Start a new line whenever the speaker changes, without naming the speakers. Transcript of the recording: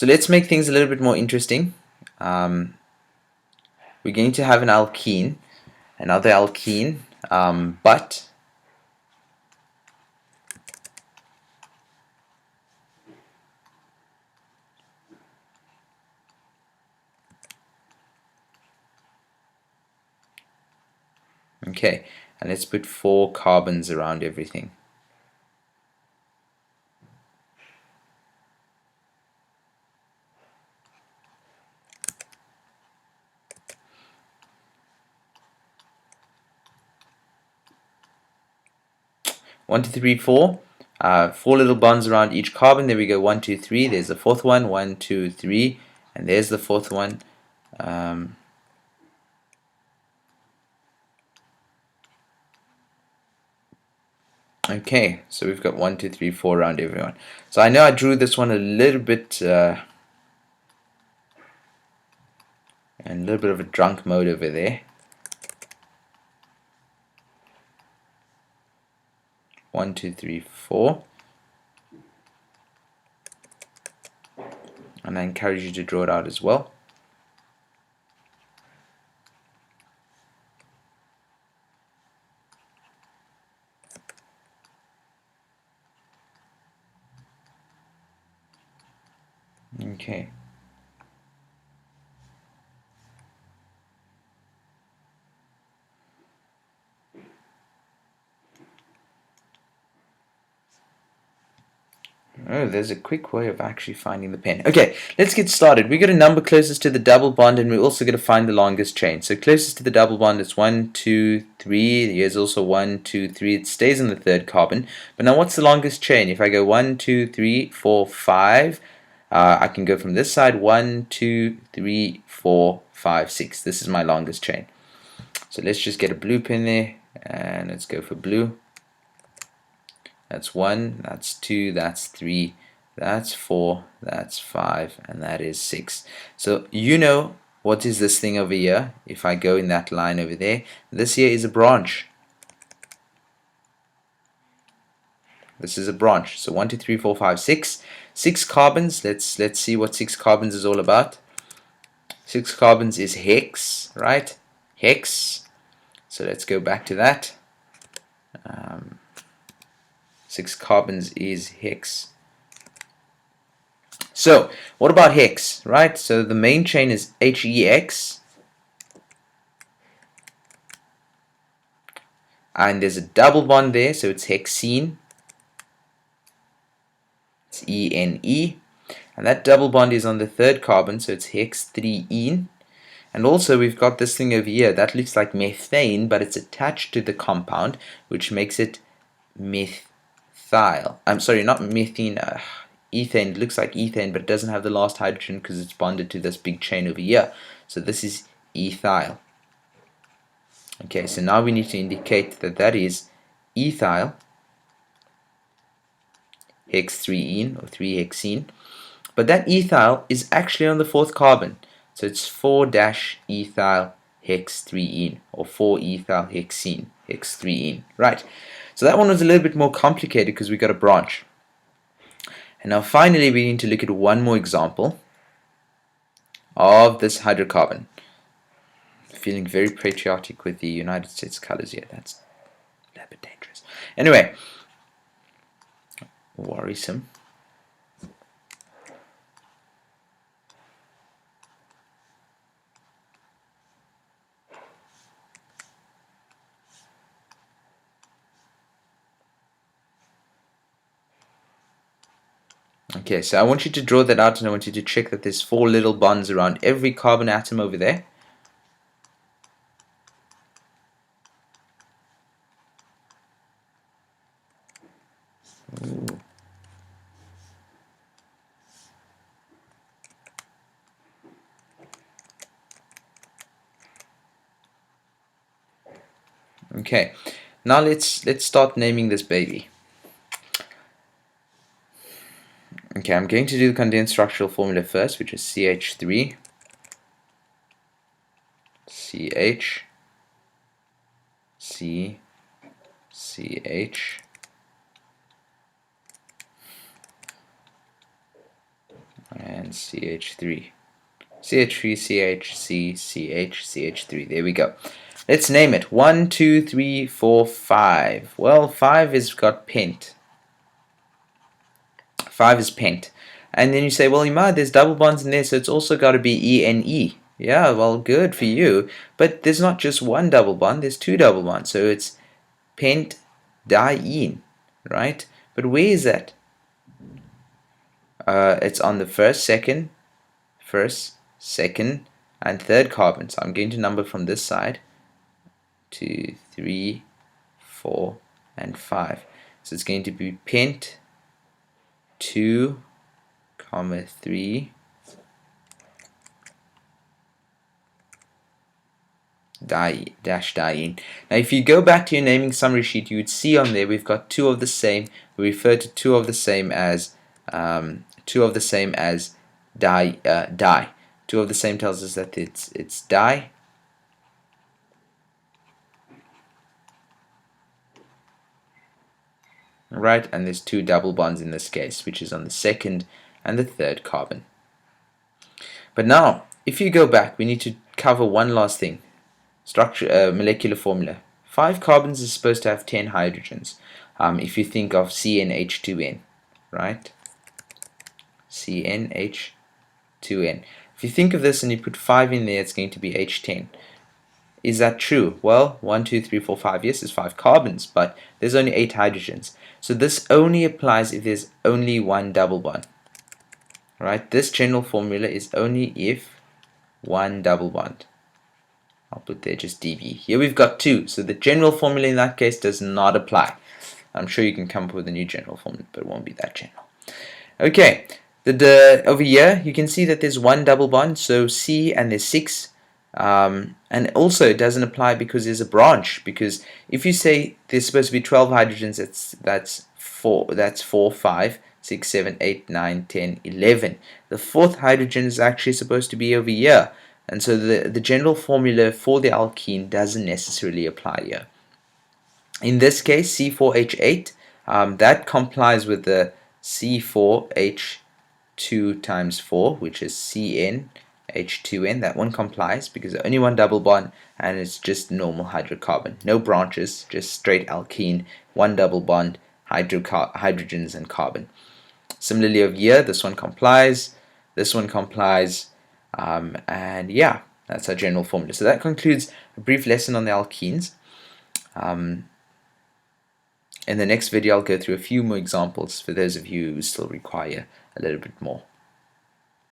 So let's make things a little bit more interesting. We're going to have another alkene, but okay, and let's put 4 carbons around everything. One, two, three, four. 4 little bonds around each carbon. There we go. 1, 2, 3. There's the fourth one. 1, 2, 3, and there's the fourth one. Okay, so we've got 1, 2, 3, 4 around everyone. So I know I drew this one a little bit of a drunk mode over there. 1, 2, 3, 4. And I encourage you to draw it out as well. Okay. Oh, there's a quick way of actually finding the pen. Okay, let's get started. We got a number closest to the double bond, and we're also going to find the longest chain. So closest to the double bond is 1, 2, 3. Here's also 1, 2, 3. It stays on the third carbon. But now what's the longest chain? If I go 1, 2, 3, 4, 5, I can go from this side 1, 2, 3, 4, 5, 6. This is my longest chain. So let's just get a blue pen there, and let's go for blue. That's 1, that's 2, that's 3, that's 4, that's 5, and that is 6. So you know what is this thing over here. If I go in that line over there, this here is a branch. This is a branch. So 1, 2, 3, 4, 5, 6. 6 carbons. Let's see what 6 carbons is all about. 6 carbons is hex, right? Hex. So let's go back to that. 6 carbons is hex. So what about hex, right? So the main chain is HEX, and there's a double bond there, so it's hexene. It's ENE, and that double bond is on the third carbon, so it's hex 3ene. And also we've got this thing over here that looks like methane, but it's attached to the compound, which makes it methyl. I'm sorry, not methane. Ethane. It looks like ethane, but it doesn't have the last hydrogen because it's bonded to this big chain over here. So this is ethyl. Okay, so now we need to indicate that that is ethyl hex 3ene or 3-hexene. But that ethyl is actually on the fourth carbon. So it's 4-ethyl hex 3ene or 4-ethyl hexene, hex 3ene. Right. So that one was a little bit more complicated because we got a branch. And now finally we need to look at one more example of this hydrocarbon. Feeling very patriotic with the United States colors here. That's a little bit dangerous. Anyway, worrisome. Okay, so I want you to draw that out, and I want you to check that there's 4 little bonds around every carbon atom over there. Ooh. Okay, now let's start naming this baby. Okay, I'm going to do the condensed structural formula first, which is CH3, CH, C, CH, and CH3. CH3, CH, CH, CH3. There we go. Let's name it. 1, 2, 3, 4, 5. Well, 5 is got pent. 5 is pent. And then you say, well, Imad, there's double bonds in there, so it's also got to be ENE. Yeah, well, good for you. But there's not just one double bond, there's two double bonds. So it's pent diene, right? But where is that? It's on the first, second, and third carbon. So I'm going to number from this side. 2, 3, 4, and 5. So it's going to be pent 2, 3 diene. Now if you go back to your naming summary sheet, you would see on there we've got two of the same. We refer to two of the same as di. Two of the same tells us that it's di. Right, and there's two double bonds in this case, which is on the second and the third carbon. But now, if you go back, we need to cover one last thing. Structure, molecular formula. 5 carbons is supposed to have 10 hydrogens. If you think of CnH2n, right? CnH2n. If you think of this and you put 5 in there, it's going to be H10. Is that true? Well, 1, 2, 3, 4, 5, yes, it's 5 carbons, but there's only 8 hydrogens. So this only applies if there's only one double bond. Right? This general formula is only if one double bond. I'll put there just dB. Here we've got 2, so the general formula in that case does not apply. I'm sure you can come up with a new general formula, but it won't be that general. Okay, over here you can see that there's one double bond, so C, and there's 6. And also it doesn't apply because there's a branch, because if you say there's supposed to be 12 hydrogens, that's 4, 5, 6, 7, 8, 9, 10, 11. The fourth hydrogen is actually supposed to be over here, and so the general formula for the alkene doesn't necessarily apply here. In this case, C4H8, that complies with the C4H2 times 4, which is CnH2n. That one complies because only one double bond and it's just normal hydrocarbon. No branches, just straight alkene, one double bond, hydrogens and carbon. Similarly over here, this one complies, and yeah, that's our general formula. So that concludes a brief lesson on the alkenes. In the next video, I'll go through a few more examples for those of you who still require a little bit more.